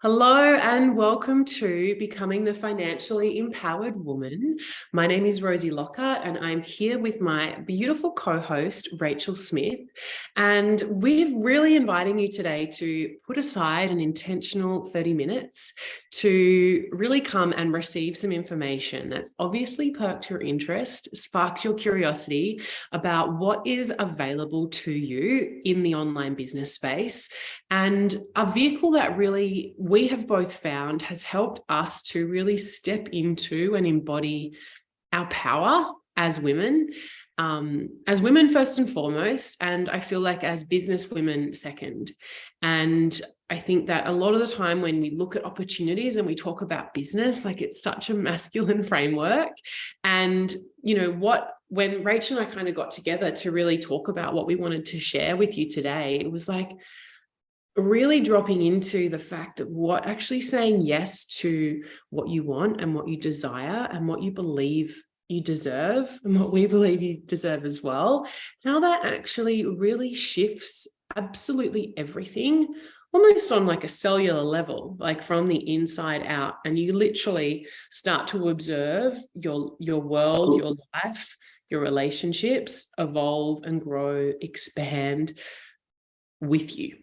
Hello and welcome to Becoming the Financially Empowered Woman. My name is Rosie Lockhart and I'm here with my beautiful co-host, Rachel Smith. And we're really inviting you today to put aside an intentional 30 minutes to really come and receive some information that's obviously perked your interest, sparked your curiosity about what is available to you in the online business space, and a vehicle that really we have both found has helped us to really step into and embody our power as women first and foremost, and I feel like as business women second. And I think that a lot of the time when we look at opportunities and we talk about business, like it's such a masculine framework. And when Rachel and I kind of got together to really talk about what we wanted to share with you today, it was like really dropping into the fact of what actually saying yes to what you want and what you desire and what you believe you deserve and what we believe you deserve as well, how that actually really shifts absolutely everything, almost on like a cellular level, like from the inside out. And you literally start to observe your world, your life, your relationships evolve and grow, expand with you.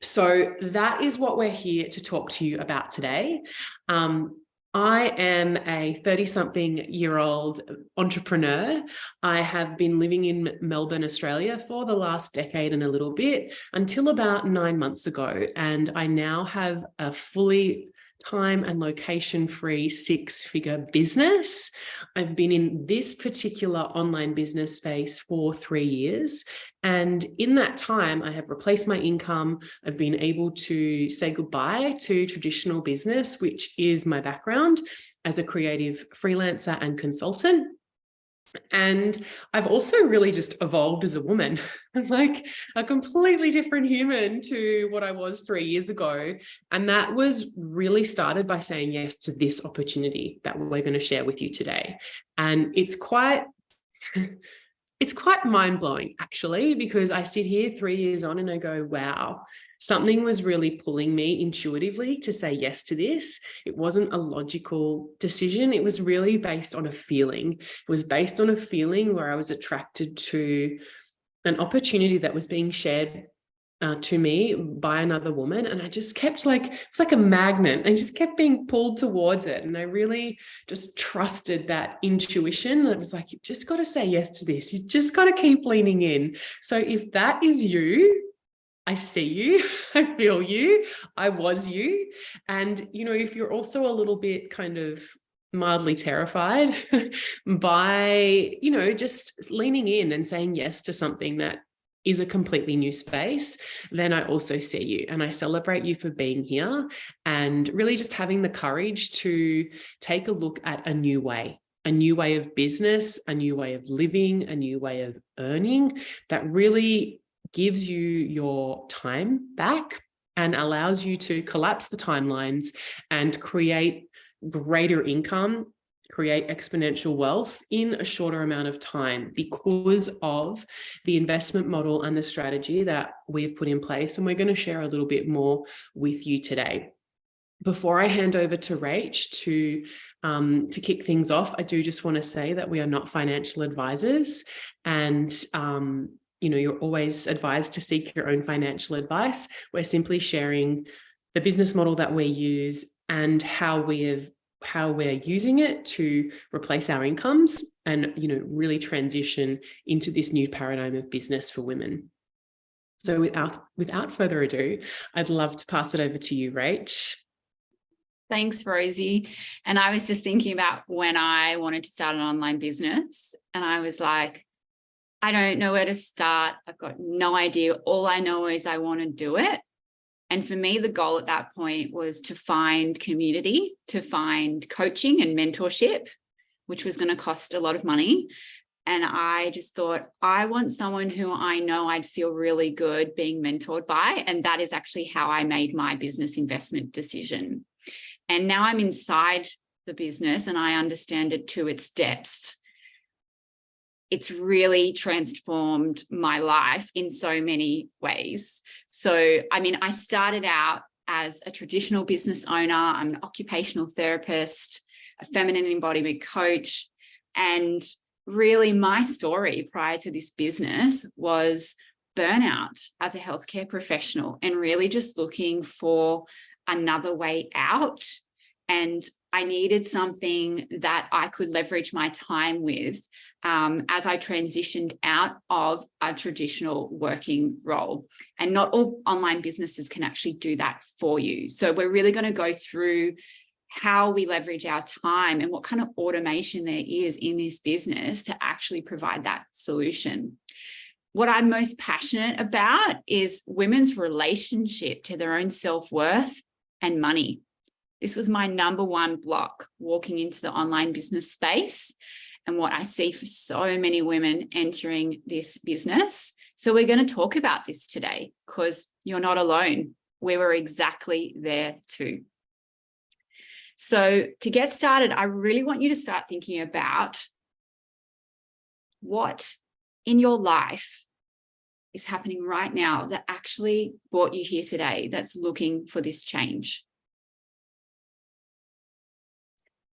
So that is what we're here to talk to you about today. I am a 30-something-year-old entrepreneur. I have been living in Melbourne, Australia for the last decade and a little bit until about 9 months ago. And I now have a fully time and location-free 6-figure business. I've been in this particular online business space for 3 years. And in that time, I have replaced my income. I've been able to say goodbye to traditional business, which is my background as a creative freelancer and consultant. And I've also really just evolved as a woman. I'm like a completely different human to what I was 3 years ago. And that was really started by saying yes to this opportunity that we're going to share with you today. And it's quite mind-blowing, actually, because I sit here 3 years on and I go, wow, something was really pulling me intuitively to say yes to this. It wasn't a logical decision. It was really based on a feeling. It was based on a feeling where I was attracted to an opportunity that was being shared to me by another woman. And I just kept it's like a magnet. I just kept being pulled towards it. And I really just trusted that intuition that was like, you just got to say yes to this. You just got to keep leaning in. So if that is you, I see you, I feel you, I was you. And, if you're also a little bit kind of mildly terrified by, just leaning in and saying yes to something that is a completely new space, then I also see you and I celebrate you for being here and really just having the courage to take a look at a new way of business, a new way of living, a new way of earning that really gives you your time back and allows you to collapse the timelines and create greater income, create exponential wealth in a shorter amount of time because of the investment model and the strategy that we've put in place. And we're going to share a little bit more with you today. Before I hand over to Rach to kick things off, I do just want to say that we are not financial advisors, and you're always advised to seek your own financial advice. We're simply sharing the business model that we use and how we're using it to replace our incomes and, really transition into this new paradigm of business for women. So without further ado, I'd love to pass it over to you, Rach. Thanks, Rosie. And I was just thinking about when I wanted to start an online business and I was like, I don't know where to start. I've got no idea. All I know is I want to do it. And for me, the goal at that point was to find community, to find coaching and mentorship, which was going to cost a lot of money. And I just thought, I want someone who I know I'd feel really good being mentored by. And that is actually how I made my business investment decision. And now I'm inside the business and I understand it to its depths. It's really transformed my life in so many ways. So, I started out as a traditional business owner. I'm an occupational therapist, a feminine embodiment coach. And really my story prior to this business was burnout as a healthcare professional and really just looking for another way out. And I needed something that I could leverage my time with as I transitioned out of a traditional working role. And not all online businesses can actually do that for you. So we're really going to go through how we leverage our time and what kind of automation there is in this business to actually provide that solution. What I'm most passionate about is women's relationship to their own self-worth and money. This was my number one block walking into the online business space and what I see for so many women entering this business. So we're going to talk about this today because you're not alone. We were exactly there too. So to get started, I really want you to start thinking about what in your life is happening right now that actually brought you here today, that's looking for this change.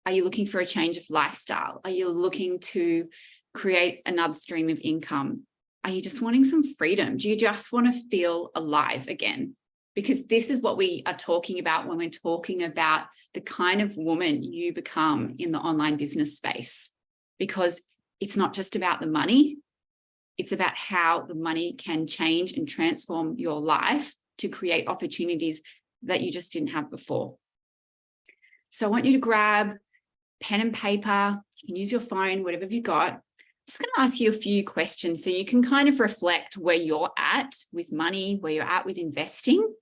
Are you looking for a change of lifestyle? Are you looking to create another stream of income? Are you just wanting some freedom? Do you just want to feel alive again? Because this is what we are talking about when we're talking about the kind of woman you become in the online business space. Because it's not just about the money, it's about how the money can change and transform your life to create opportunities that you just didn't have before. So I want you to grab pen and paper. You can use your phone, whatever you've got. I'm just going to ask you a few questions so you can kind of reflect where you're at with money, where you're at with investing.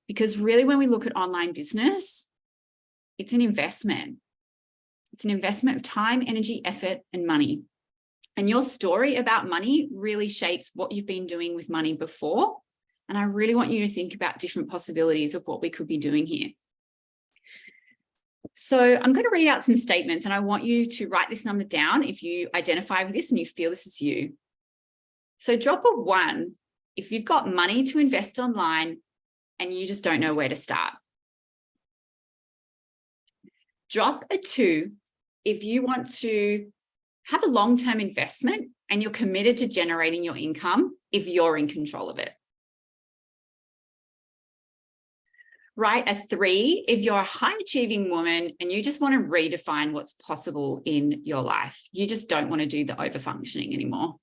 Because really, when we look at online business, it's an investment. It's an investment of time, energy, effort, and money. And your story about money really shapes what you've been doing with money before. And I really want you to think about different possibilities of what we could be doing here. So I'm going to read out some statements and I want you to write this number down if you identify with this and you feel this is you. So drop a 1 if you've got money to invest online and you just don't know where to start. Drop a 2 if you want to have a long-term investment and you're committed to generating your income if you're in control of it. Write a 3 if you're a high-achieving woman and you just want to redefine what's possible in your life. You just don't want to do the overfunctioning anymore.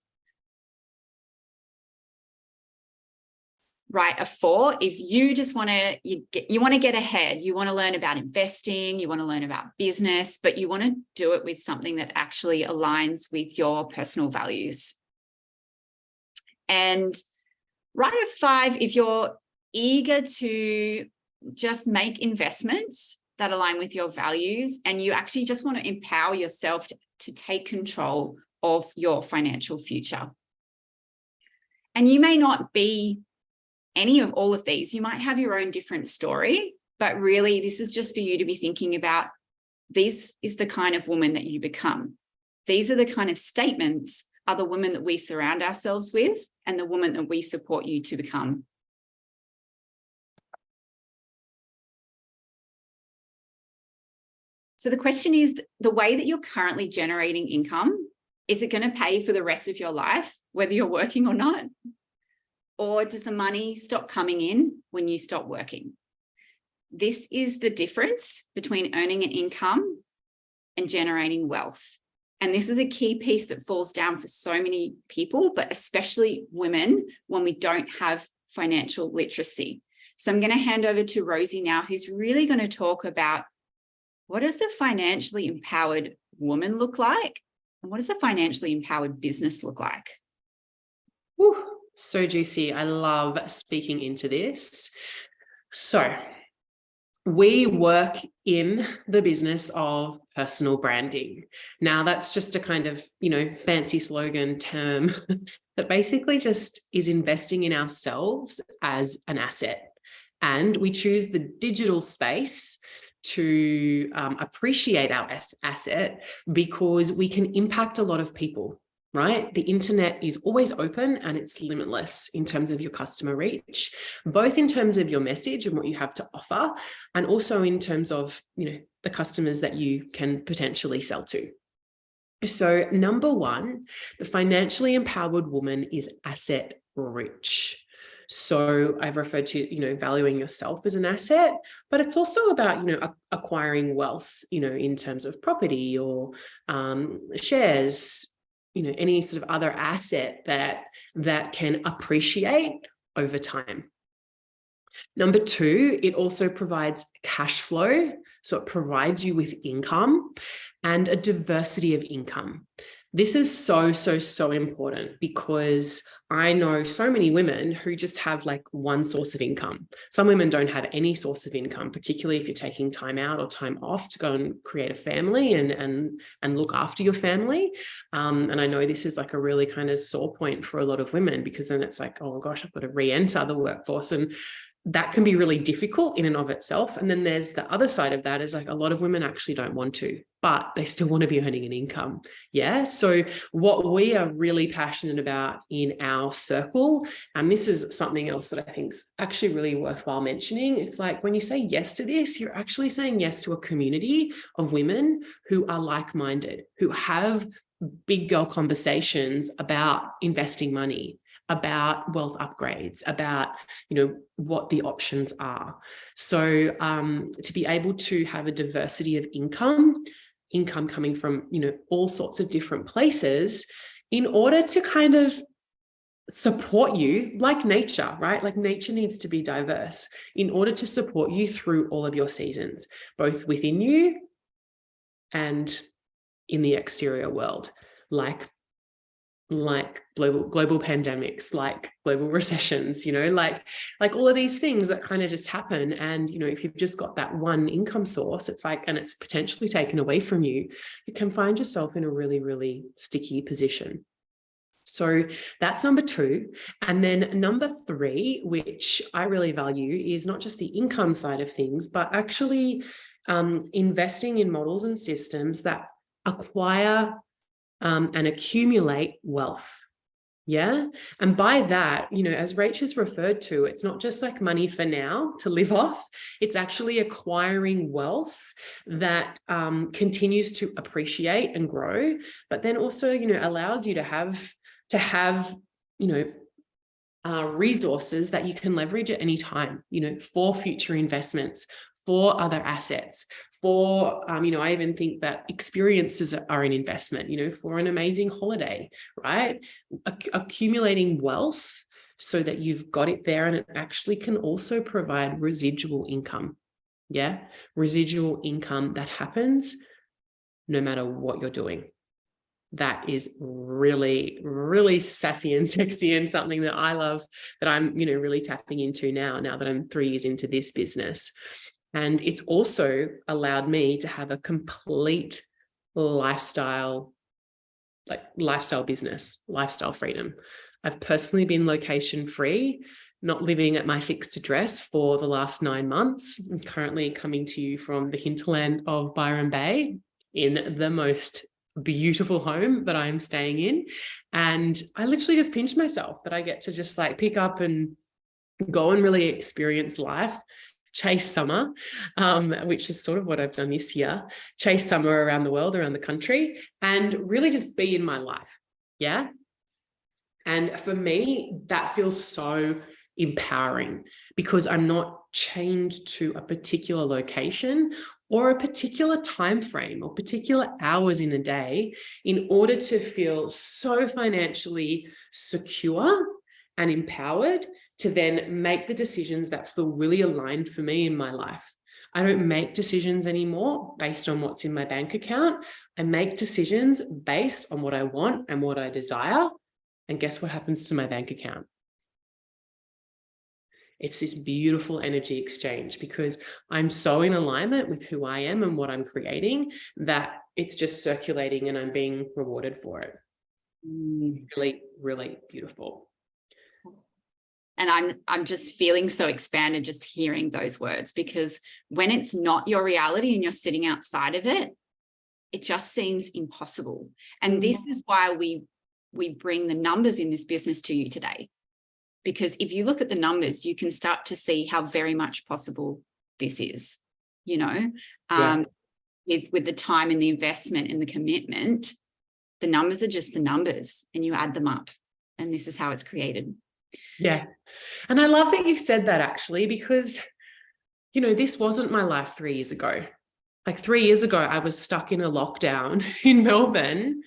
Write a 4 if you just want to, you want to get ahead. You want to learn about investing, you want to learn about business, but you want to do it with something that actually aligns with your personal values. And write a 5 if you're eager to just make investments that align with your values and you actually just want to empower yourself to take control of your financial future. And you may not be any of all of these. You might have your own different story, but really this is just for you to be thinking about. This is the kind of woman that you become. These are the kind of statements are the women that we surround ourselves with and the woman that we support you to become. So the question is, the way that you're currently generating income, is it going to pay for the rest of your life, whether you're working or not? Or does the money stop coming in when you stop working? This is the difference between earning an income and generating wealth. And this is a key piece that falls down for so many people, but especially women when we don't have financial literacy. So I'm going to hand over to Rosie now, who's really going to talk about what does the financially empowered woman look like? And what does a financially empowered business look like? Woo, so juicy. I love speaking into this. So we work in the business of personal branding. Now that's just a kind of, fancy slogan term that basically just is investing in ourselves as an asset. And we choose the digital space to appreciate our asset because we can impact a lot of people. right? The internet is always open and it's limitless in terms of your customer reach, both in terms of your message and what you have to offer, and also in terms of, the customers that you can potentially sell to. So number one, the financially empowered woman is asset rich. So I've referred to, valuing yourself as an asset, but it's also about, acquiring wealth, in terms of property or shares, any sort of other asset that can appreciate over time. Number two, it also provides cash flow. So it provides you with income and a diversity of income. This is so, so, so important because I know so many women who just have like one source of income. Some women don't have any source of income, particularly if you're taking time out or time off to go and create a family and look after your family. And I know this is like a really kind of sore point for a lot of women, because then it's like, oh gosh, I've got to re-enter the workforce. And that can be really difficult in and of itself. And then there's the other side of that, is like a lot of women actually don't want to, but they still want to be earning an income. Yeah. So what we are really passionate about in our circle, and this is something else that I think is actually really worthwhile mentioning. It's like when you say yes to this, you're actually saying yes to a community of women who are like-minded, who have big girl conversations about investing money, about wealth upgrades, about, what the options are. So to be able to have a diversity of income coming from, all sorts of different places, in order to kind of support you like nature, right? Like nature needs to be diverse in order to support you through all of your seasons, both within you and in the exterior world, like global pandemics, like global recessions, like all of these things that kind of just happen. And, if you've just got that one income source, it's like, and it's potentially taken away from you, you can find yourself in a really, really sticky position. So that's number two. And then number three, which I really value, is not just the income side of things, but actually investing in models and systems that acquire and accumulate wealth. Yeah. And by that, as Rach has referred to, it's not just like money for now to live off. It's actually acquiring wealth that continues to appreciate and grow, but then also, allows you to have, resources that you can leverage at any time, for future investments, for other assets, for, I even think that experiences are an investment, for an amazing holiday, right? Accumulating wealth so that you've got it there, and it actually can also provide residual income. Yeah. Residual income that happens no matter what you're doing. That is really, really sassy and sexy, and something that I love, that I'm, really tapping into now that I'm 3 years into this business. And it's also allowed me to have a complete lifestyle business, lifestyle freedom. I've personally been location free, not living at my fixed address for the last 9 months. I'm currently coming to you from the hinterland of Byron Bay in the most beautiful home that I'm staying in. And I literally just pinch myself that I get to just like pick up and go and really experience life, chase summer, which is sort of what I've done this year, chase summer around the world, around the country, and really just be in my life. Yeah. And for me, that feels so empowering, because I'm not chained to a particular location or a particular time frame or particular hours in a day in order to feel so financially secure and empowered to then make the decisions that feel really aligned for me in my life. I don't make decisions anymore based on what's in my bank account. I make decisions based on what I want and what I desire. And guess what happens to my bank account? It's this beautiful energy exchange, because I'm so in alignment with who I am and what I'm creating that it's just circulating and I'm being rewarded for it. Really, really beautiful. And I'm just feeling so expanded just hearing those words, because when it's not your reality and you're sitting outside of it, it just seems impossible. And this is why we we bring the numbers in this business to you today. Because if you look at the numbers, you can start to see how very much possible this is, you know, with the time and the investment and the commitment. The numbers are just the numbers, and you add them up, and this is how it's created. Yeah. And I love that you've said that, actually, because, you know, this wasn't my life 3 years ago. Like 3 years ago, I was stuck in a lockdown in Melbourne,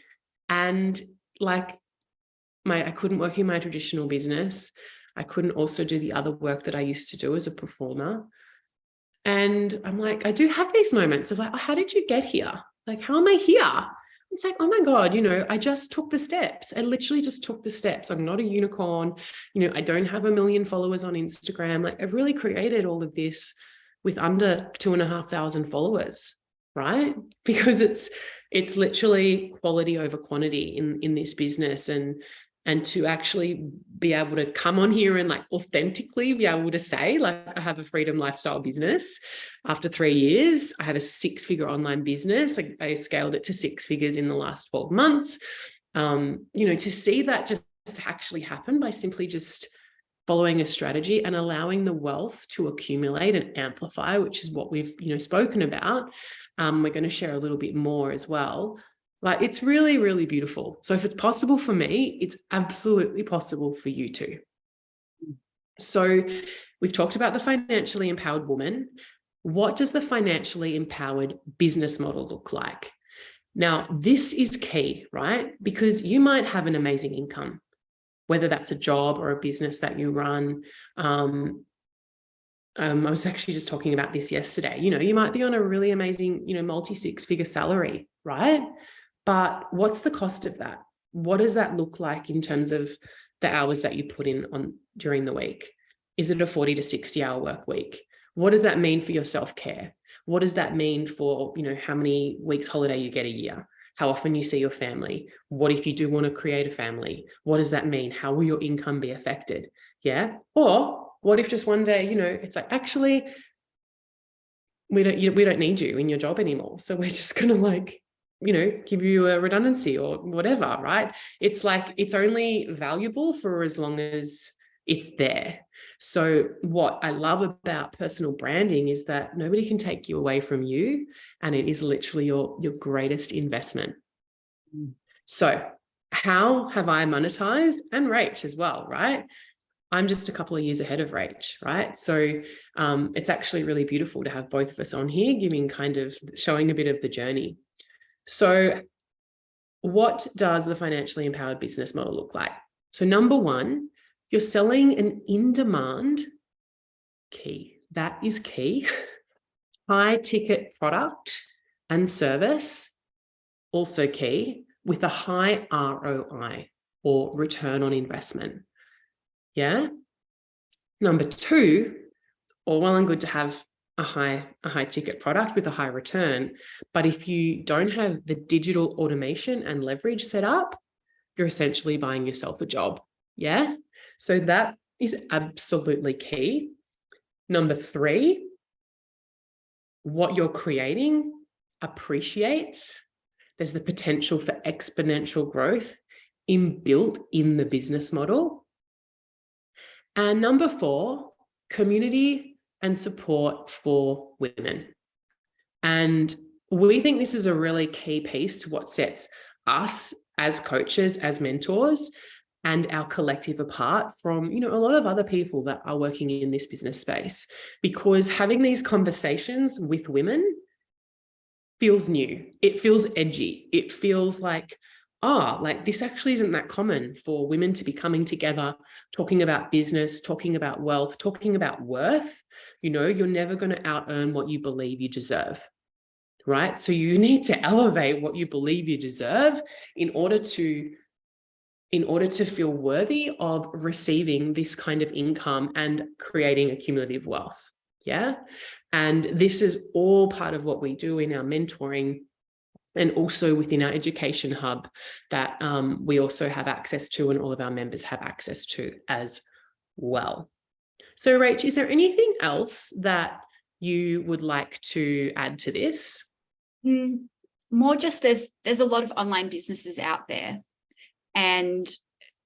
and like I couldn't work in my traditional business. I couldn't also do the other work that I used to do as a performer. And I'm like, I do have these moments of like, oh, how did you get here? Like, how am I here? It's like, oh my God, you know, I just took the steps. I literally just took the steps. I'm not a unicorn. You know, I don't have 1 million followers on Instagram. Like, I've really created all of this with under 2,500 followers, right? Because it's literally quality over quantity in this business. And to actually be able to come on here and like authentically be able to say, like, I have a freedom lifestyle business. After 3 years, I have a 6-figure online business. I scaled it to 6 figures in the last 12 months. You know, to see that just actually happen by simply just following a strategy and allowing the wealth to accumulate and amplify, which is what we've, you know, spoken about. We're going to share a little bit more as well. Like, it's really, really beautiful. So if it's possible for me, it's absolutely possible for you too. So we've talked about the financially empowered woman. What does the financially empowered business model look like? Now, this is key, right? Because you might have an amazing income, whether that's a job or a business that you run. I was actually just talking about this yesterday. You know, you might be on a really amazing, you know, multi-6-figure salary, right? But what's the cost of that? What does that look like in terms of the hours that you put in on during the week? Is it a 40 to 60 hour work week? What does that mean for your self-care? What does that mean for, you know, how many weeks holiday you get a year? How often you see your family? What if you do want to create a family? What does that mean? How will your income be affected? Yeah. Or what if just one day, you know, it's like, actually, we don't need you in your job anymore. So we're just going to, like, you know, give you a redundancy or whatever, right? It's like, it's only valuable for as long as it's there. So what I love about personal branding is that nobody can take you away from you, and it is literally your greatest investment. So how have I monetized, and Rach as well, right? I'm just a couple of years ahead of Rach, right? So it's actually really beautiful to have both of us on here giving showing a bit of the journey. So what does the financially empowered business model look like? So number one, you're selling an in-demand key. That is key. High ticket product and service, also key, with a high ROI, or return on investment. Yeah. Number two, it's all well and good to have a high ticket product with a high return. But if you don't have the digital automation and leverage set up, you're essentially buying yourself a job. Yeah. So that is absolutely key. Number three, what you're creating appreciates. There's the potential for exponential growth inbuilt in the business model. And number four, community and support for women. And we think this is a really key piece to what sets us as coaches, as mentors, and our collective apart from, you know, a lot of other people that are working in this business space, because having these conversations with women feels new. It feels edgy. It feels like, like this actually isn't that common for women to be coming together, talking about business, talking about wealth, talking about worth. You know, you're never going to out earn what you believe you deserve, right? So you need to elevate what you believe you deserve in order to feel worthy of receiving this kind of income and creating accumulative wealth. Yeah. And this is all part of what we do in our mentoring, and also within our education hub that we also have access to, and all of our members have access to as well. So Rach, is there anything else that you would like to add to this? More just there's a lot of online businesses out there, And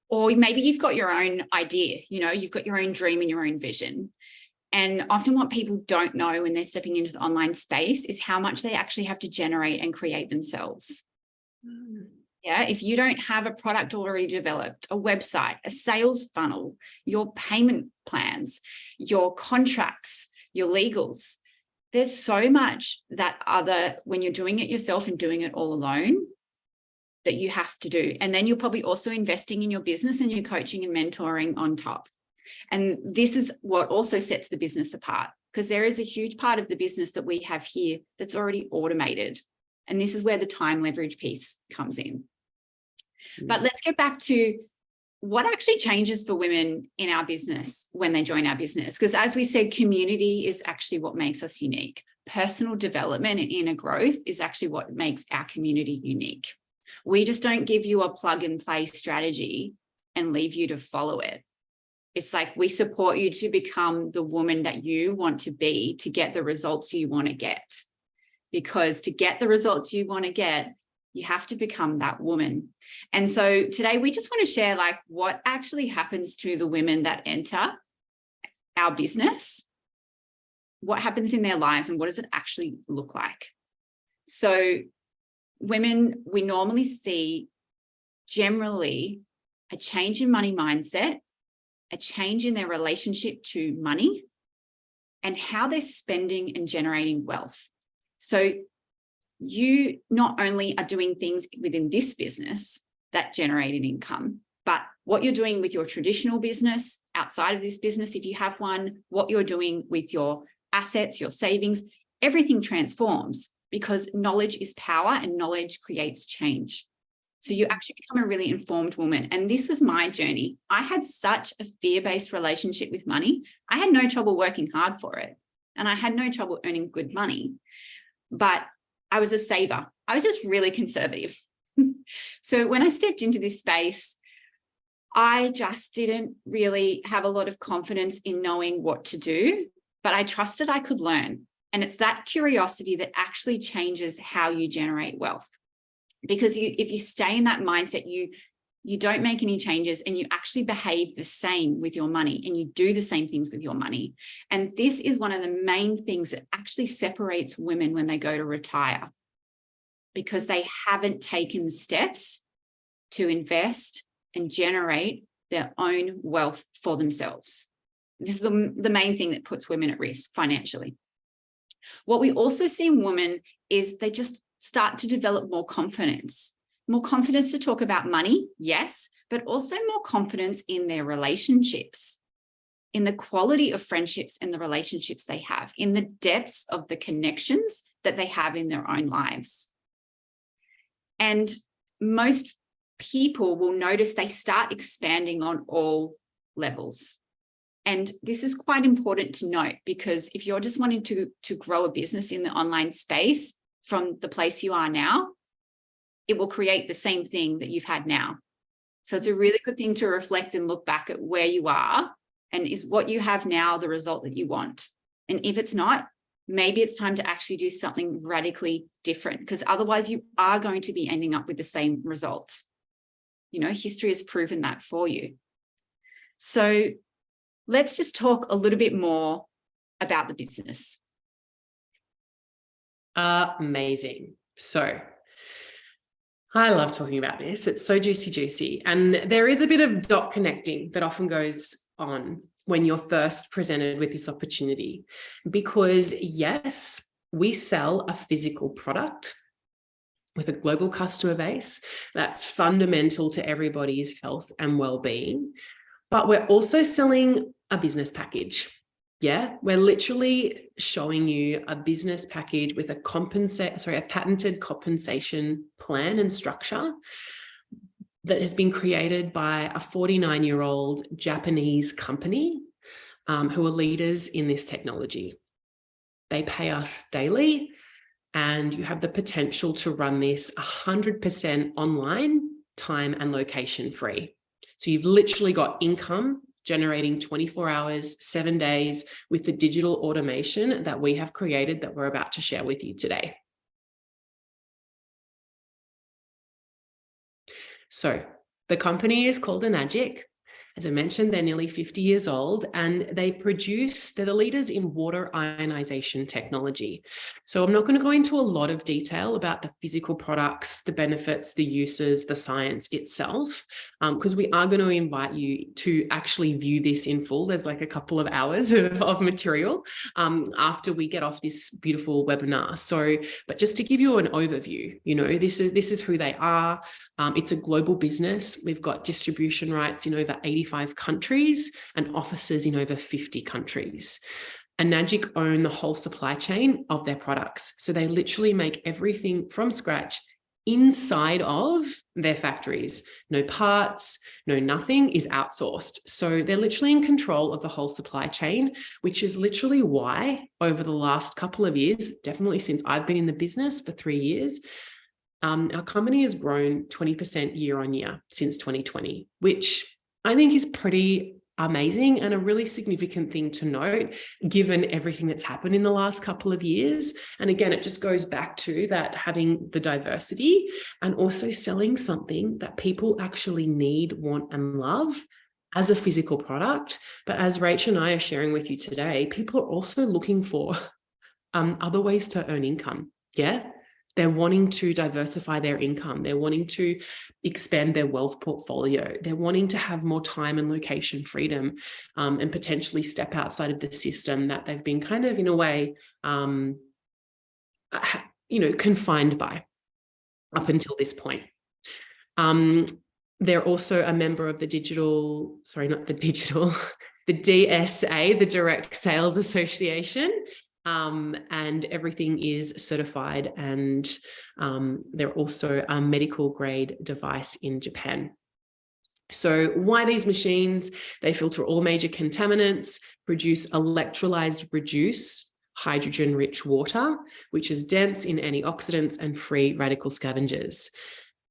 or maybe you've got your own idea, you've got your own dream and your own vision. And often what people don't know when they're stepping into the online space is how much they actually have to generate and create themselves. Yeah, if you don't have a product already developed, a website, a sales funnel, your payment plans, your contracts, your legals, there's so much when you're doing it yourself and doing it all alone, that you have to do. And then you're probably also investing in your business and your coaching and mentoring on top. And this is what also sets the business apart, because there is a huge part of the business that we have here that's already automated. And this is where the time leverage piece comes in. But let's get back to what actually changes for women in our business when they join our business. Because as we said, community is actually what makes us unique. Personal development and inner growth is actually what makes our community unique. We just don't give you a plug and play strategy and leave you to follow it. It's like we support you to become the woman that you want to be, to get the results you want to get. Because to get the results you want to get, you have to become that woman. And so today we just want to share what actually happens to the women that enter our business, what happens in their lives, and what does it actually look like. So women, we normally see generally a change in money mindset, a change in their relationship to money, and how they're spending and generating wealth. So you not only are doing things within this business that generate an income, but what you're doing with your traditional business, outside of this business, if you have one, what you're doing with your assets, your savings, everything transforms, because knowledge is power and knowledge creates change. So you actually become a really informed woman. And this was my journey. I had such a fear-based relationship with money. I had no trouble working hard for it. And I had no trouble earning good money. But I was a saver. I was just really conservative. So when I stepped into this space, I just didn't really have a lot of confidence in knowing what to do, but I trusted I could learn. And it's that curiosity that actually changes how you generate wealth. Because if you stay in that mindset, you don't make any changes and you actually behave the same with your money and you do the same things with your money. And this is one of the main things that actually separates women when they go to retire, because they haven't taken the steps to invest and generate their own wealth for themselves. This is the main thing that puts women at risk financially. What we also see in women is they just start to develop more confidence to talk about money, yes, but also more confidence in their relationships, in the quality of friendships and the relationships they have, in the depths of the connections that they have in their own lives. And most people will notice they start expanding on all levels. And this is quite important to note, because if you're just wanting to grow a business in the online space from the place you are now, it will create the same thing that you've had now. So it's a really good thing to reflect and look back at where you are, and is what you have now the result that you want? And if it's not, maybe it's time to actually do something radically different, because otherwise you are going to be ending up with the same results. History has proven that for you. So let's just talk a little bit more about the business. Amazing. So I love talking about this. It's so juicy. And there is a bit of dot connecting that often goes on when you're first presented with this opportunity, because yes, we sell a physical product with a global customer base that's fundamental to everybody's health and well-being, but we're also selling a business package. Yeah, we're literally showing you a business package with a patented compensation plan and structure that has been created by a 49-year-old Japanese company who are leaders in this technology. They pay us daily, and you have the potential to run this 100% online, time and location free. So you've literally got income generating 24 hours, 7 days with the digital automation that we have created that we're about to share with you today. So The company is called Enagic. As I mentioned, they're nearly 50 years old, and they're the leaders in water ionization technology. So I'm not going to go into a lot of detail about the physical products, the benefits, the uses, the science itself, because we are going to invite you to actually view this in full. There's like a couple of hours of material after we get off this beautiful webinar. So, but just to give you an overview, this is who they are. It's a global business. We've got distribution rights in over 85 countries and offices in over 50 countries. Enagic own the whole supply chain of their products. So they literally make everything from scratch inside of their factories. No parts, no nothing is outsourced. So they're literally in control of the whole supply chain, which is literally why over the last couple of years, definitely since I've been in the business for 3 years, our company has grown 20% year on year since 2020, which I think is pretty amazing and a really significant thing to note, given everything that's happened in the last couple of years. And again, it just goes back to that having the diversity and also selling something that people actually need, want, and love as a physical product. But as Rachel and I are sharing with you today, people are also looking for other ways to earn income. Yeah. They're wanting to diversify their income. They're wanting to expand their wealth portfolio. They're wanting to have more time and location freedom, and potentially step outside of the system that they've been kind of, in a way, confined by up until this point. They're also a member of the the DSA, the Direct Sales Association. And everything is certified, and they're also a medical grade device in Japan. So why these machines? They filter all major contaminants, produce electrolyzed reduced hydrogen-rich water, which is dense in antioxidants and free radical scavengers.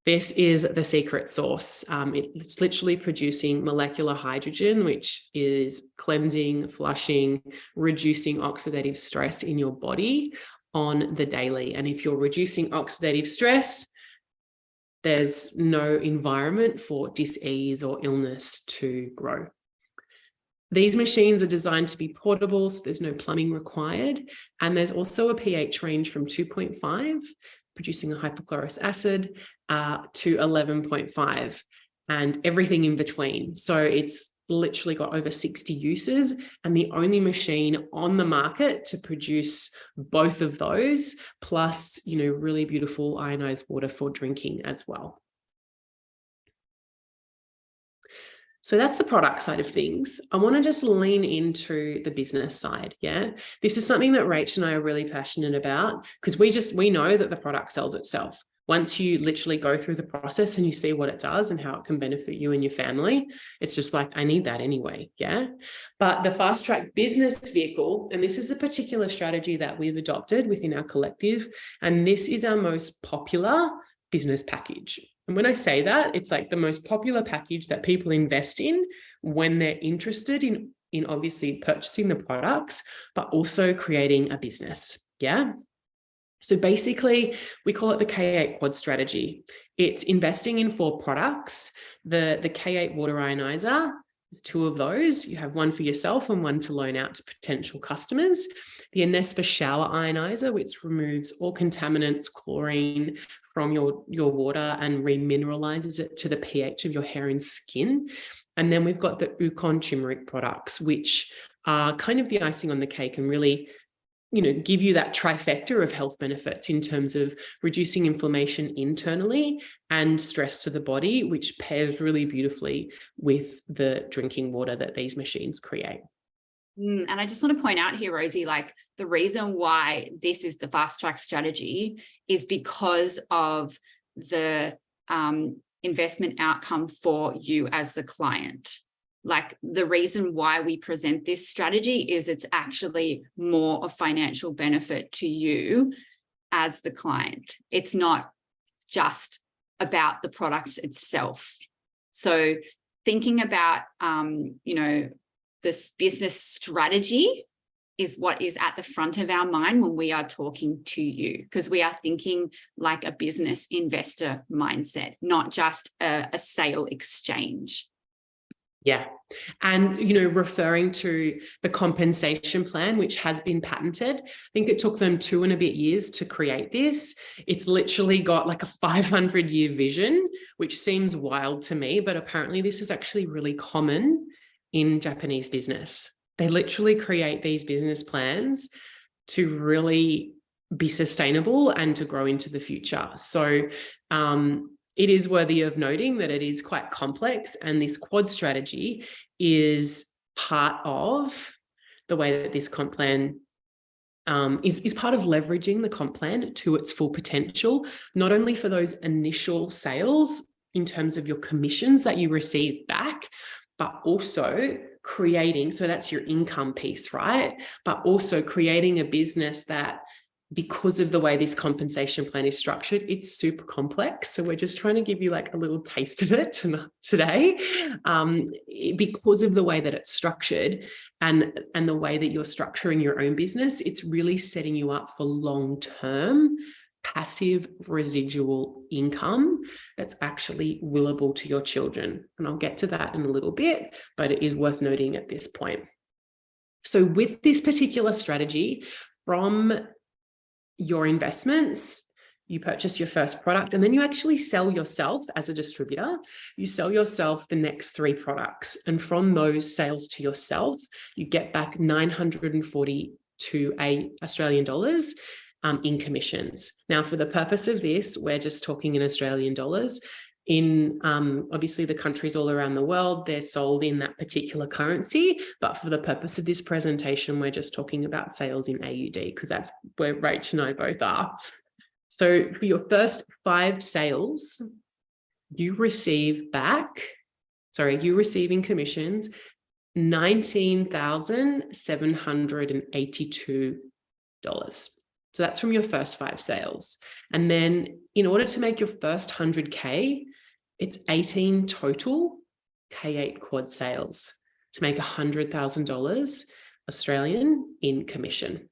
This is the secret sauce. It's literally producing molecular hydrogen, which is cleansing, flushing, reducing oxidative stress in your body on the daily. And if you're reducing oxidative stress, there's no environment for dis-ease or illness to grow. These machines are designed to be portable, so there's no plumbing required. And there's also a pH range from 2.5, producing a hypochlorous acid, to 11.5, and everything in between. So it's literally got over 60 uses, and the only machine on the market to produce both of those, plus, really beautiful ionized water for drinking as well. So that's the product side of things. I want to just lean into the business side. Yeah. This is something that Rach and I are really passionate about, because we know that the product sells itself. Once you literally go through the process and you see what it does and how it can benefit you and your family, it's just like, I need that anyway. Yeah. But the Fast Track Business Vehicle, and this is a particular strategy that we've adopted within our collective, and this is our most popular business package. And when I say that, it's like the most popular package that people invest in when they're interested in obviously purchasing the products, but also creating a business. Yeah. So basically, we call it the K8 Quad strategy. It's investing in 4 products. The K8 water ionizer, there's 2 of those. You have one for yourself and one to loan out to potential customers. The Anespa shower ionizer, which removes all contaminants, chlorine from your water and remineralizes it to the pH of your hair and skin. And then we've got the Ukon turmeric products, which are kind of the icing on the cake and really give you that trifecta of health benefits in terms of reducing inflammation internally and stress to the body, which pairs really beautifully with the drinking water that these machines create. And I just want to point out here, Rosie, like the reason why this is the fast track strategy is because of the investment outcome for you as the client. Like the reason why we present this strategy is it's actually more of financial benefit to you as the client. It's not just about the products itself. So thinking about, this business strategy is what is at the front of our mind when we are talking to you, because we are thinking like a business investor mindset, not just a sale exchange. Yeah. And, referring to the compensation plan, which has been patented, I think it took them 2 and a bit years to create this. It's literally got like a 500-year vision, which seems wild to me, but apparently this is actually really common in Japanese business. They literally create these business plans to really be sustainable and to grow into the future. So, it is worthy of noting that it is quite complex, and this quad strategy is part of the way that this comp plan is part of leveraging the comp plan to its full potential, not only for those initial sales in terms of your commissions that you receive back, but also creating, so that's your income piece, right? But also creating a business that, because of the way this compensation plan is structured, it's super complex. So we're just trying to give you like a little taste of it today, because of the way that it's structured and the way that you're structuring your own business. It's really setting you up for long-term passive residual income that's actually willable to your children. And I'll get to that in a little bit, but it is worth noting at this point. So with this particular strategy, from your investments, you purchase your first product, and then you actually sell yourself as a distributor. You sell yourself the next 3 products. And from those sales to yourself, you get back 942 Australian dollars in commissions. Now, for the purpose of this, we're just talking in Australian dollars. In obviously the countries all around the world, they're sold in that particular currency. But for the purpose of this presentation, we're just talking about sales in AUD, because that's where Rach and I both are. So for your first 5 sales, you receive in commissions $19,782. So that's from your first 5 sales. And then in order to make your first 100K, it's 18 total K8 quad sales to make $100,000 Australian in commission.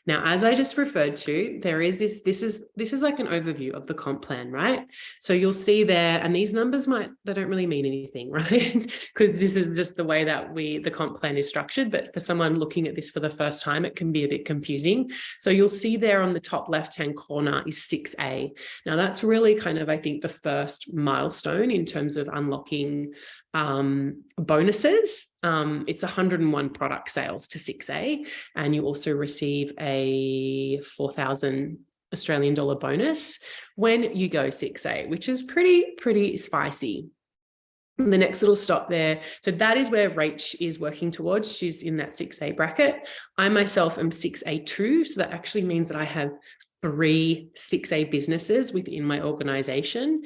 Now, as I just referred to, there is this is like an overview of the comp plan, right? So you'll see there, and these numbers they don't really mean anything, right? Because this is just the way that the comp plan is structured. But for someone looking at this for the first time, it can be a bit confusing. So you'll see there on the top left-hand corner is 6A. Now that's really kind of, I think, the first milestone in terms of unlocking bonuses. It's 101 product sales to 6A, and you also receive a 4,000 Australian dollar bonus when you go 6A, which is pretty spicy. The next little stop there. So that is where Rach is working towards. She's in that 6A bracket. I myself am 6A2. So that actually means that I have 3 6A businesses within my organization,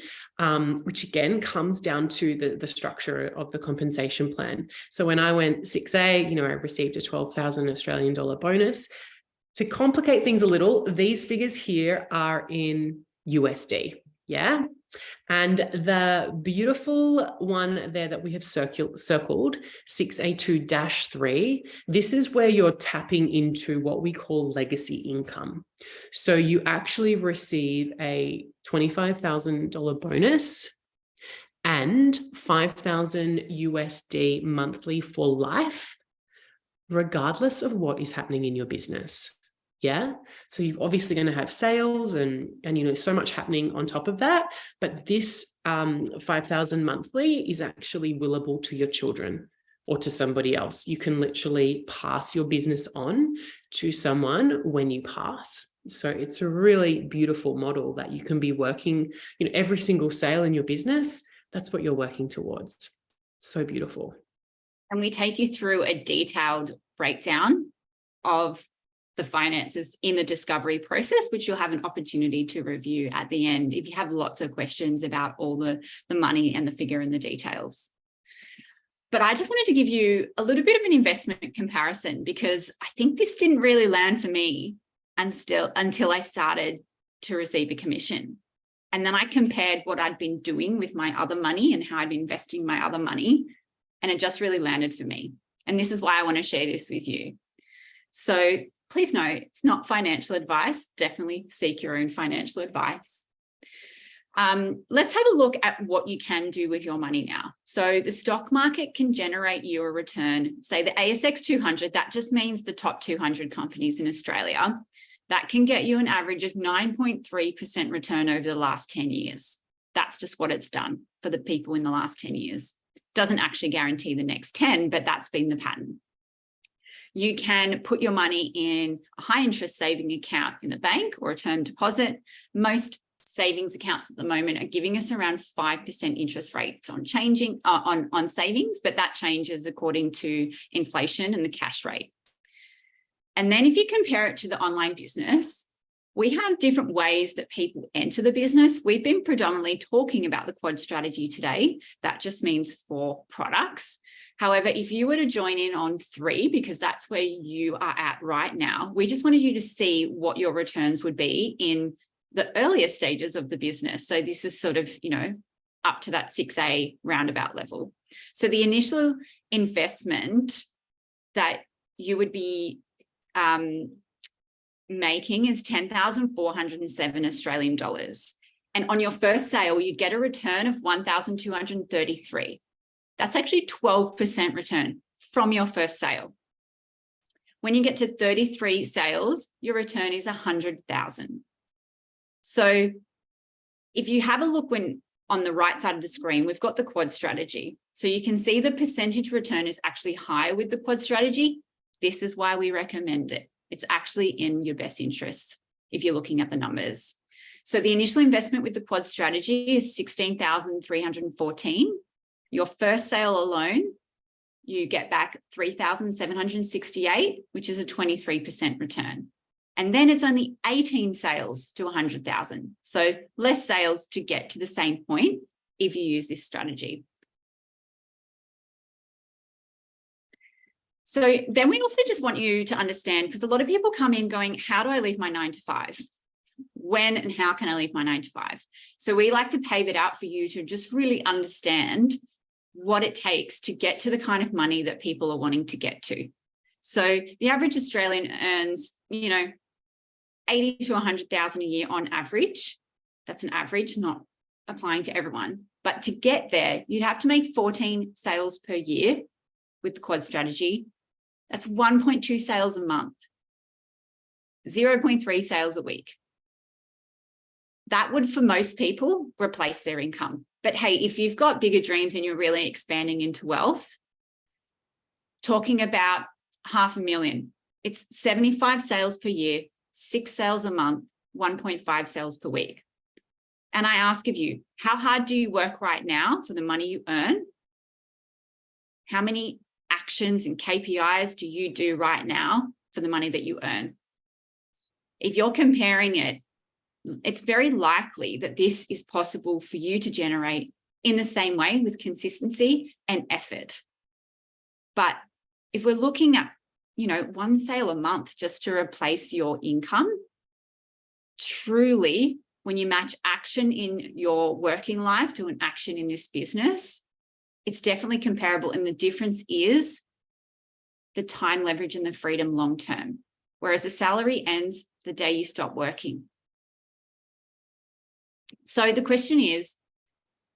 which again comes down to the structure of the compensation plan. So when I went 6A, I received a 12,000 Australian dollar bonus. To complicate things a little, these figures here are in USD. Yeah. And the beautiful one there that we have circled, 6A2-3, this is where you're tapping into what we call legacy income. So you actually receive a $25,000 bonus and 5,000 USD monthly for life, regardless of what is happening in your business. Yeah. So you're obviously going to have sales and so much happening on top of that. But this 5,000 monthly is actually willable to your children or to somebody else. You can literally pass your business on to someone when you pass. So it's a really beautiful model that you can be working, every single sale in your business, that's what you're working towards. So beautiful. And we take you through a detailed breakdown of the finances in the discovery process, which you'll have an opportunity to review at the end if you have lots of questions about all the money and the figure and the details. But I just wanted to give you a little bit of an investment comparison, because I think this didn't really land for me until I started to receive a commission. And then I compared what I'd been doing with my other money and how I'd been investing my other money. And it just really landed for me. And this is why I want to share this with you. So please note, it's not financial advice. Definitely seek your own financial advice. Let's have a look at what you can do with your money now. So the stock market can generate you a return, say the ASX 200, that just means the top 200 companies in Australia. That can get you an average of 9.3% return over the last 10 years. That's just what it's done for the people in the last 10 years. Doesn't actually guarantee the next 10, but that's been the pattern. You can put your money in a high interest saving account in the bank or a term deposit. Most savings accounts at the moment are giving us around 5% interest rates on savings, but that changes according to inflation and the cash rate. And then if you compare it to the online business, we have different ways that people enter the business. We've been predominantly talking about the quad strategy today. That just means 4 products. However, if you were to join in on 3, because that's where you are at right now, we just wanted you to see what your returns would be in the earlier stages of the business. So this is sort of, up to that 6A roundabout level. So the initial investment that you would be making is 10,407 Australian dollars. And on your first sale, you get a return of 1,233. That's actually 12% return from your first sale. When you get to 33 sales, your return is 100,000. So if you have a look on the right side of the screen, we've got the quad strategy. So you can see the percentage return is actually higher with the quad strategy. This is why we recommend it. It's actually in your best interest if you're looking at the numbers. So the initial investment with the quad strategy is 16,314. Your first sale alone, you get back 3,768, which is a 23% return. And then it's only 18 sales to 100,000. So less sales to get to the same point if you use this strategy. So then we also just want you to understand, because a lot of people come in going, how do I leave my 9 to 5? When and how can I leave my 9 to 5? So we like to pave it out for you to just really understand what it takes to get to the kind of money that people are wanting to get to. So the average Australian earns, 80 to 100,000 a year on average. That's an average, not applying to everyone. But to get there, you'd have to make 14 sales per year with the quad strategy. That's 1.2 sales a month, 0.3 sales a week. That would, for most people, replace their income. But hey, if you've got bigger dreams and you're really expanding into wealth, talking about 500,000, it's 75 sales per year, 6 sales a month, 1.5 sales per week. And I ask of you, how hard do you work right now for the money you earn? How many actions and KPIs do you do right now for the money that you earn? If you're comparing it, it's very likely that this is possible for you to generate in the same way with consistency and effort. But if we're looking at, 1 sale a month just to replace your income, truly, when you match action in your working life to an action in this business, it's definitely comparable. And the difference is the time leverage and the freedom long term, whereas the salary ends the day you stop working. So the question is,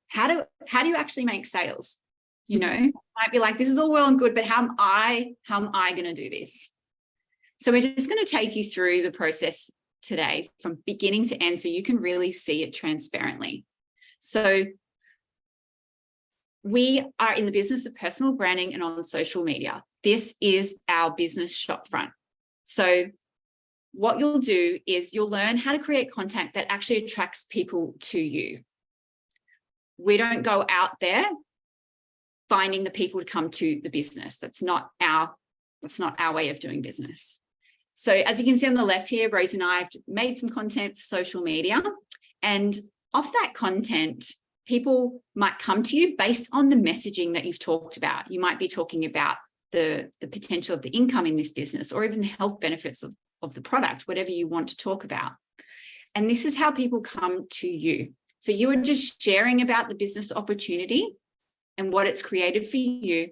how do you actually make sales? Might be like, this is all well and good, but how am I going to do this? So we're just going to take you through the process today from beginning to end so you can really see it transparently. So we are in the business of personal branding and on social media. This is our business shopfront. So what you'll do is you'll learn how to create content that actually attracts people to you. We don't go out there finding the people to come to the business. That's not our way of doing business. So as you can see on the left here, Rose and I have made some content for social media, and off that content, people might come to you based on the messaging that you've talked about. You might be talking about the potential of the income in this business, or even the health benefits of the product, whatever you want to talk about. And this is how people come to you. So you are just sharing about the business opportunity and what it's created for you.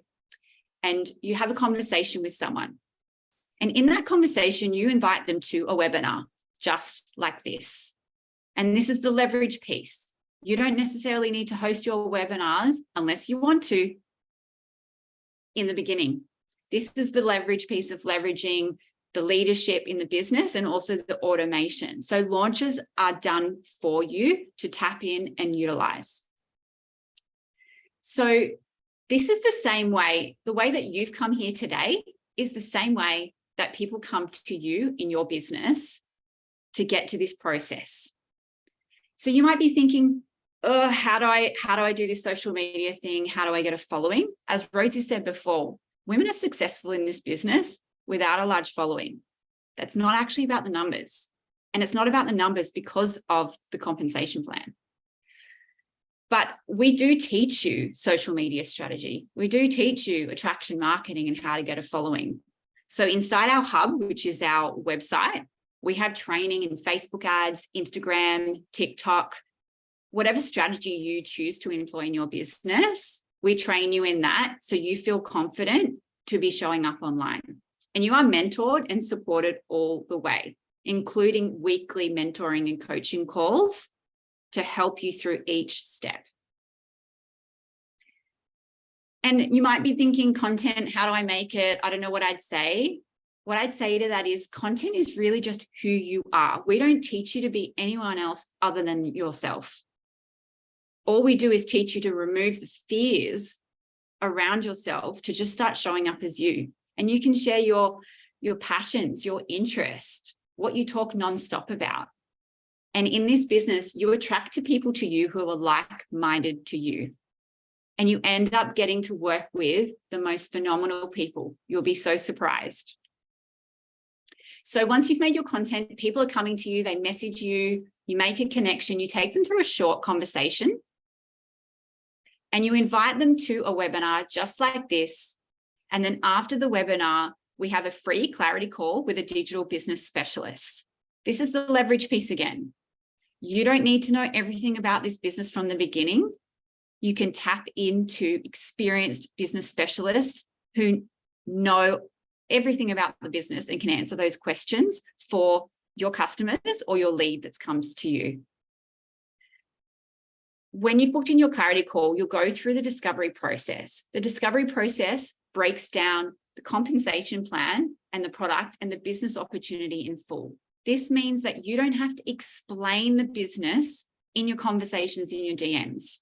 And you have a conversation with someone. And in that conversation, you invite them to a webinar, just like this. And this is the leverage piece. You don't necessarily need to host your webinars unless you want to in the beginning. This is the leverage piece of leveraging the leadership in the business and also the automation. So launches are done for you to tap in and utilize. So this is the same way, the way that you've come here today is the same way that people come to you in your business to get to this process. So you might be thinking, oh, how do I do this social media thing? How do I get a following? As Rosie said before, women are successful in this business without a large following. That's not actually about the numbers. And it's not about the numbers because of the compensation plan. But we do teach you social media strategy. We do teach you attraction marketing and how to get a following. So inside our hub, which is our website, we have training in Facebook ads, Instagram, TikTok, whatever strategy you choose to employ in your business, we train you in that so you feel confident to be showing up online. And you are mentored and supported all the way, including weekly mentoring and coaching calls to help you through each step. And you might be thinking, content, how do I make it? I don't know what I'd say. What I'd say to that is content is really just who you are. We don't teach you to be anyone else other than yourself. All we do is teach you to remove the fears around yourself to just start showing up as you. And you can share your passions, your interest, what you talk nonstop about. And in this business, you attract people to you who are like-minded to you. And you end up getting to work with the most phenomenal people. You'll be so surprised. So once you've made your content, people are coming to you, they message you, you make a connection, you take them through a short conversation, and you invite them to a webinar just like this. And then after the webinar, we have a free clarity call with a digital business specialist. This is the leverage piece again. You don't need to know everything about this business from the beginning. You can tap into experienced business specialists who know everything about the business and can answer those questions for your customers or your lead that comes to you. When you've booked in your clarity call, you'll go through the discovery process. The discovery process breaks down the compensation plan and the product and the business opportunity in full. This means that you don't have to explain the business in your conversations in your DMs.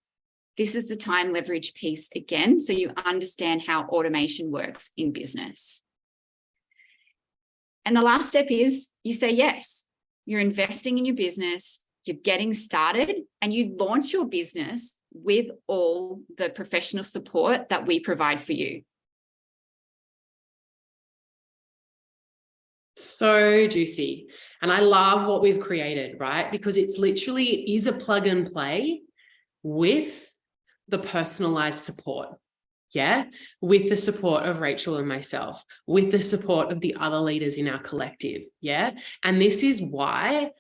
This is the time leverage piece again, so you understand how automation works in business. And the last step is you say yes. You're investing in your business, you're getting started, and you launch your business with all the professional support that we provide for you. So juicy. And I love what we've created, right? Because it's literally, it is a plug and play with the personalized support. Yeah, with the support of Rachel and myself, with the support of the other leaders in our collective. Yeah. And this is why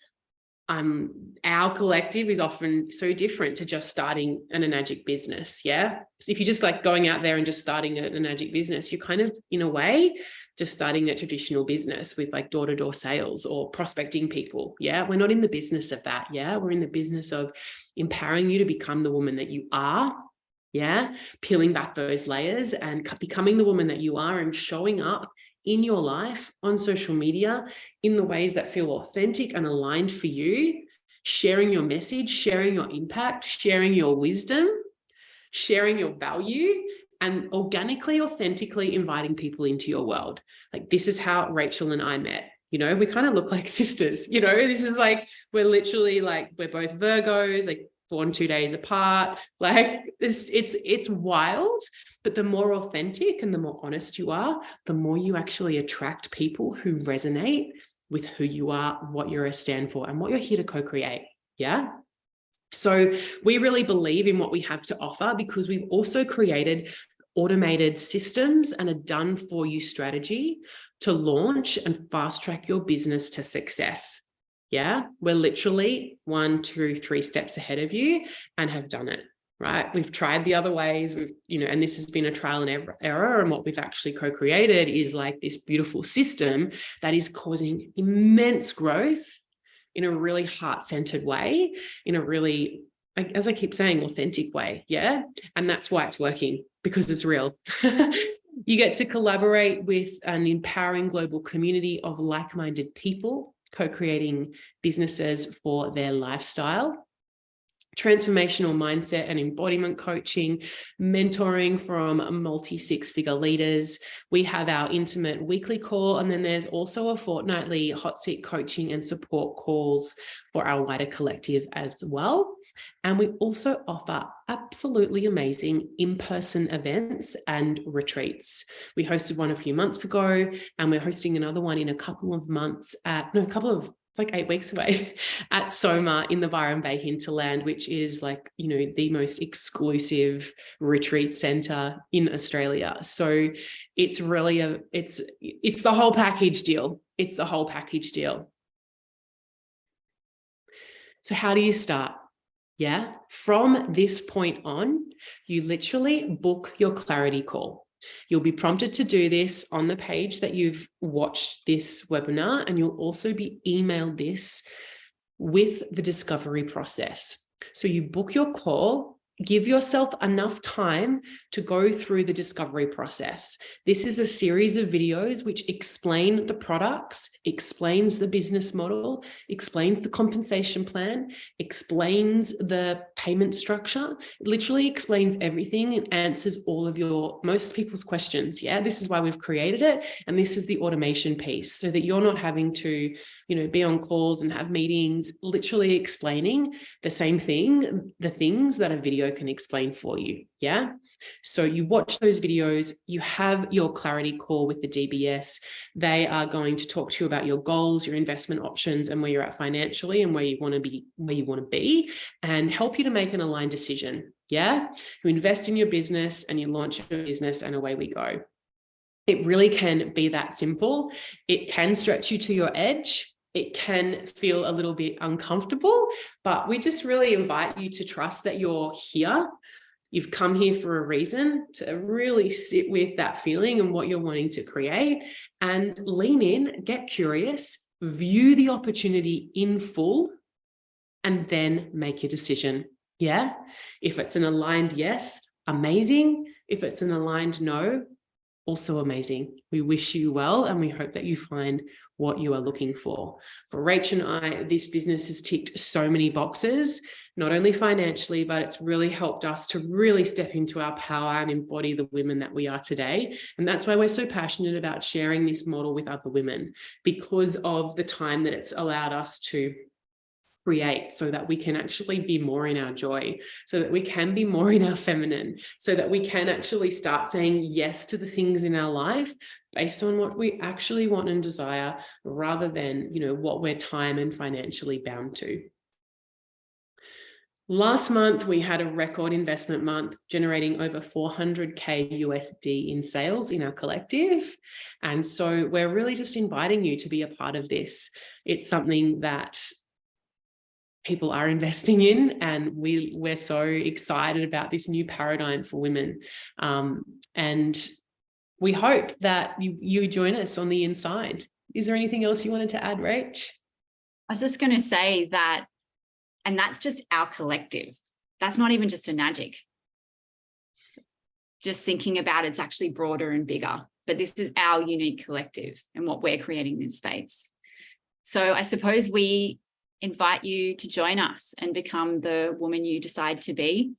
our collective is often so different to just starting an Enagic business. Yeah. So if you're just like going out there and just starting an Enagic business, you're kind of, in a way, just starting a traditional business with like door-to-door sales or prospecting people. Yeah. We're not in the business of that. Yeah. We're in the business of empowering you to become the woman that you are. Yeah. Peeling back those layers and becoming the woman that you are and showing up in your life on social media in the ways that feel authentic and aligned for you, sharing your message, sharing your impact, sharing your wisdom, sharing your value, and organically, authentically inviting people into your world. Like, this is how Rachel and I met. You know, we kind of look like sisters, you know, this is like, we're literally like, we're both Virgos, like born 2 days apart. Like it's wild, but the more authentic and the more honest you are, the more you actually attract people who resonate with who you are, what you're a stand for, and what you're here to co-create. Yeah. So we really believe in what we have to offer because we've also created automated systems and a done for you strategy to launch and fast track your business to success. Yeah, we're literally 1, 2, 3 steps ahead of you and have done it. Right. We've tried the other ways. And this has been a trial and error. And what we've actually co-created is like this beautiful system that is causing immense growth in a really heart-centered way, in a really, as I keep saying, authentic way. Yeah. And that's why it's working, because it's real. You get to collaborate with an empowering global community of like-minded people, co-creating businesses for their lifestyle. Transformational mindset and embodiment coaching, mentoring from multi-six-figure leaders. We have our intimate weekly call, and then there's also a fortnightly hot seat coaching and support calls for our wider collective as well. And we also offer absolutely amazing in-person events and retreats. We hosted one a few months ago, and we're hosting another one in a couple of months it's like 8 weeks away at Soma in the Byron Bay hinterland, which is like, the most exclusive retreat center in Australia. So it's really it's the whole package deal. It's the whole package deal. So how do you start? Yeah. From this point on, you literally book your clarity call. You'll be prompted to do this on the page that you've watched this webinar, and you'll also be emailed this with the discovery process. So you book your call, give yourself enough time to go through the discovery process. This is a series of videos which explain the products, explains the business model, explains the compensation plan, explains the payment structure. It literally explains everything and answers all of most people's questions. Yeah, this is why we've created it. And this is the automation piece, so that you're not having to, be on calls and have meetings, literally explaining the same thing, the things that a video can explain for you. Yeah. So you watch those videos, you have your clarity call with the DBS. They are going to talk to you about your goals, your investment options, and where you're at financially and where you want to be, and help you to make an aligned decision. Yeah. You invest in your business and you launch your business, and away we go. It really can be that simple. It can stretch you to your edge. It can feel a little bit uncomfortable, but we just really invite you to trust that you're here. You've come here for a reason, to really sit with that feeling and what you're wanting to create, and lean in, get curious, view the opportunity in full, and then make your decision. Yeah. If it's an aligned yes, amazing. If it's an aligned no, also amazing. We wish you well, and we hope that you find what you are looking for. For Rach and I, this business has ticked so many boxes, not only financially, but it's really helped us to really step into our power and embody the women that we are today. And that's why we're so passionate about sharing this model with other women, because of the time that it's allowed us to create, so that we can actually be more in our joy, so that we can be more in our feminine, so that we can actually start saying yes to the things in our life based on what we actually want and desire, rather than, what we're time and financially bound to. Last month, we had a record investment month, generating over 400K USD in sales in our collective. And so we're really just inviting you to be a part of this. It's something that people are investing in, and we're so excited about this new paradigm for women. And we hope that you join us on the inside. Is there anything else you wanted to add, Rach? I was just going to say that, and that's just our collective. That's not even just a Enagic. Just thinking about it's actually broader and bigger, but this is our unique collective and what we're creating in this space. So I suppose we invite you to join us and become the woman you decide to be,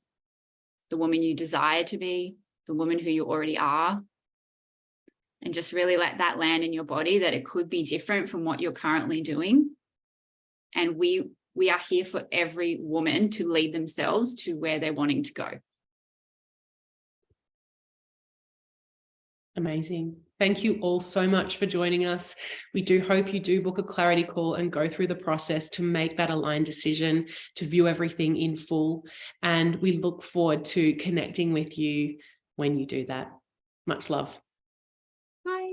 the woman you desire to be, the woman who you already are, and just really let that land in your body, that it could be different from what you're currently doing. And we are here for every woman to lead themselves to where they're wanting to go. Amazing. Thank you all so much for joining us. We do hope you do book a clarity call and go through the process to make that aligned decision, to view everything in full. And we look forward to connecting with you when you do that. Much love. Bye.